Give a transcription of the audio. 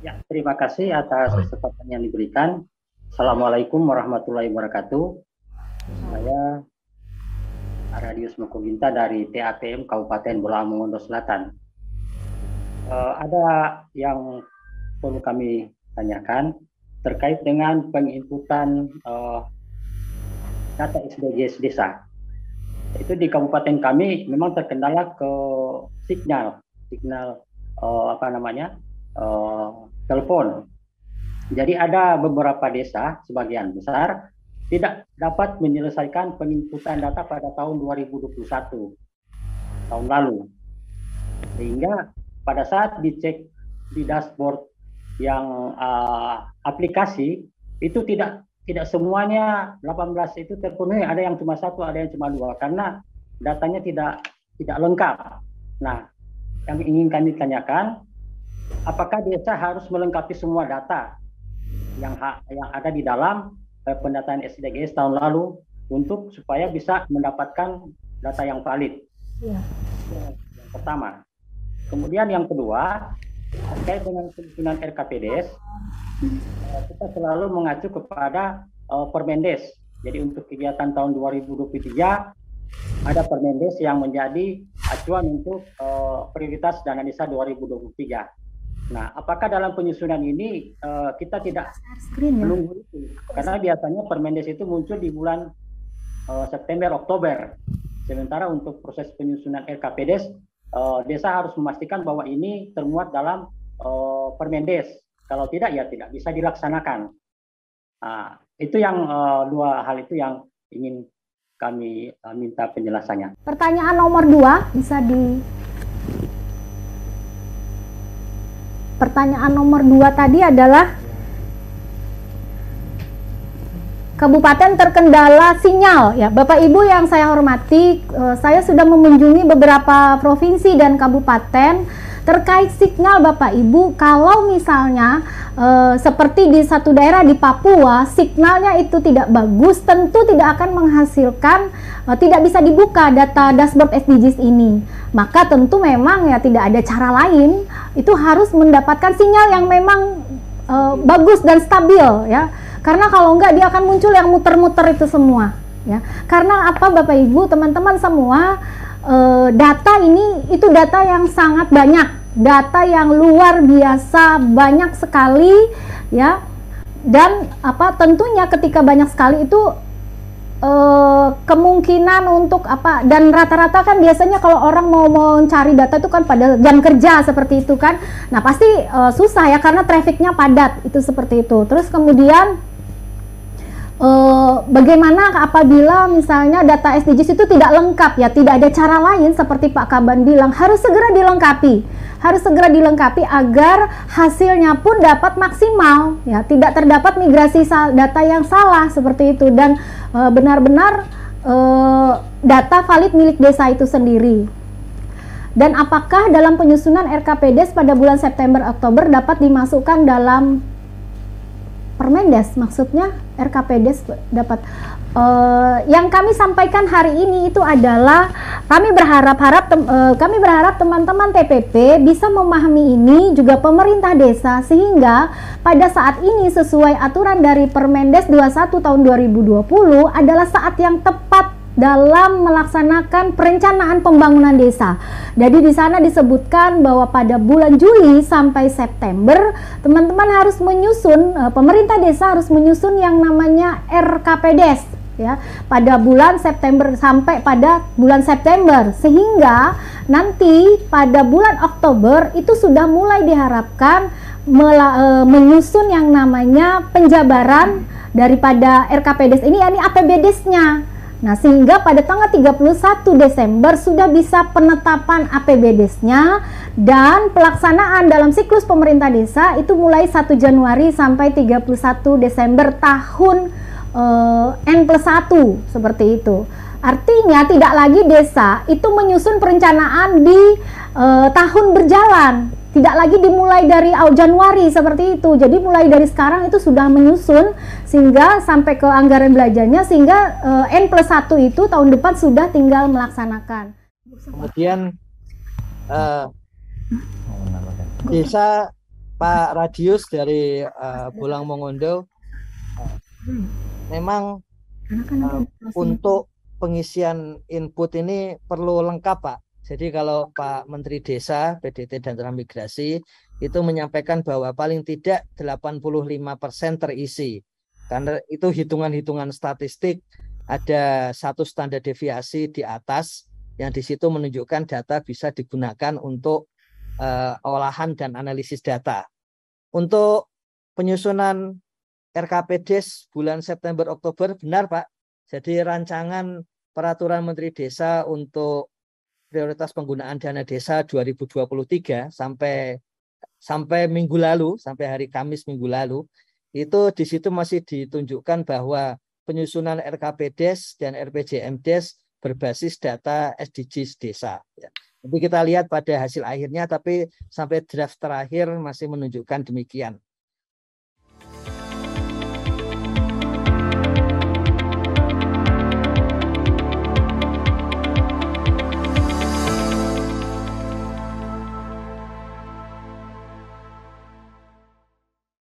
Ya, terima kasih atas kesempatan yang diberikan. Assalamualaikum warahmatullahi wabarakatuh. Saya Radius Mokoginta dari TAPM Kabupaten Bola Mongondo Selatan. Ada yang perlu kami tanyakan terkait dengan penginputan data SDGs desa. Itu di kabupaten kami memang terkendala ke signal telepon. Jadi ada beberapa desa, sebagian besar, tidak dapat menyelesaikan penginputan data pada tahun 2021, tahun lalu. Sehingga pada saat dicek di dashboard yang aplikasi, itu tidak semuanya 18 itu terpenuhi, ada yang cuma satu, ada yang cuma dua, karena datanya tidak lengkap. Nah, yang ingin kami tanyakan, apakah desa harus melengkapi semua data yang ada di dalam pendataan SDGs tahun lalu untuk supaya bisa mendapatkan data yang valid? Ya. Yang pertama. Kemudian yang kedua, terkait dengan penyusunan RKPDes, kita selalu mengacu kepada Permendes. Jadi untuk kegiatan tahun 2023 ada Permendes yang menjadi acuan untuk prioritas dana desa 2023. Nah, apakah dalam penyusunan ini kita tidak menunggu itu? Karena biasanya Permendes itu muncul di bulan September, Oktober. Sementara untuk proses penyusunan RKPDes, desa harus memastikan bahwa ini termuat dalam Permendes. Kalau tidak, ya tidak bisa dilaksanakan. Nah, itu yang dua hal itu yang ingin kami minta penjelasannya. Pertanyaan nomor 2 bisa di... Pertanyaan nomor 2 tadi adalah kabupaten terkendala sinyal. Ya, Bapak Ibu yang saya hormati, saya sudah mengunjungi beberapa provinsi dan kabupaten terkait sinyal Bapak Ibu. Kalau misalnya seperti di satu daerah di Papua, sinyalnya itu tidak bagus, tentu tidak akan menghasilkan, tidak bisa dibuka data dashboard SDGs ini. Maka tentu memang ya tidak ada cara lain, itu harus mendapatkan sinyal yang memang bagus dan stabil ya. Karena kalau enggak dia akan muncul yang muter-muter itu semua ya. Karena apa Bapak Ibu, teman-teman semua, data ini itu data yang sangat banyak, data yang luar biasa banyak sekali ya. Dan apa tentunya ketika banyak sekali itu kemungkinan untuk apa, dan rata-rata kan biasanya kalau orang mau mencari data itu kan pada jam kerja seperti itu kan. Nah, pasti susah ya karena trafficnya padat itu seperti itu. Terus kemudian bagaimana apabila misalnya data SDGs itu tidak lengkap ya, tidak ada cara lain seperti Pak Kaban bilang, harus segera dilengkapi agar hasilnya pun dapat maksimal ya, tidak terdapat migrasi data yang salah seperti itu, dan benar-benar data valid milik desa itu sendiri. Dan apakah dalam penyusunan RKPDes pada bulan September Oktober dapat dimasukkan dalam Permendes, maksudnya RKPDes dapat. Yang kami sampaikan hari ini itu adalah kami berharap teman-teman TPP bisa memahami ini, juga pemerintah desa, sehingga pada saat ini sesuai aturan dari Permendes 21 tahun 2020 adalah saat yang tepat dalam melaksanakan perencanaan pembangunan desa. Jadi di sana disebutkan bahwa pada bulan Juli sampai September teman-teman harus menyusun, pemerintah desa harus menyusun yang namanya RKPDes ya, pada bulan September sampai pada bulan September, sehingga nanti pada bulan Oktober itu sudah mulai diharapkan menyusun yang namanya penjabaran daripada RKPDes ini, yakni APBDes-nya. Nah, sehingga pada tanggal 31 Desember sudah bisa penetapan APBDes-nya, dan pelaksanaan dalam siklus pemerintah desa itu mulai 1 Januari sampai 31 Desember tahun N+1 seperti itu. Artinya tidak lagi desa itu menyusun perencanaan di tahun berjalan, tidak lagi dimulai dari Januari seperti itu. Jadi mulai dari sekarang itu sudah menyusun sehingga sampai ke anggaran belajarnya, sehingga N+1 itu tahun depan sudah tinggal melaksanakan. Kemudian desa Pak Radius dari Bolang Mongondo, memang untuk pengisian input ini perlu lengkap, Pak. Jadi kalau Pak Menteri Desa, PDT dan Transmigrasi itu menyampaikan bahwa paling tidak 85% terisi. Karena itu hitungan-hitungan statistik, ada satu standar deviasi di atas yang di situ menunjukkan data bisa digunakan untuk olahan dan analisis data. Untuk penyusunan RKPDes bulan September Oktober, benar Pak. Jadi rancangan peraturan Menteri Desa untuk prioritas penggunaan dana desa 2023 sampai minggu lalu, sampai hari Kamis minggu lalu, itu di situ masih ditunjukkan bahwa penyusunan RKPDes dan RPJMDes berbasis data SDGs desa. Nanti kita lihat pada hasil akhirnya, tapi sampai draft terakhir masih menunjukkan demikian.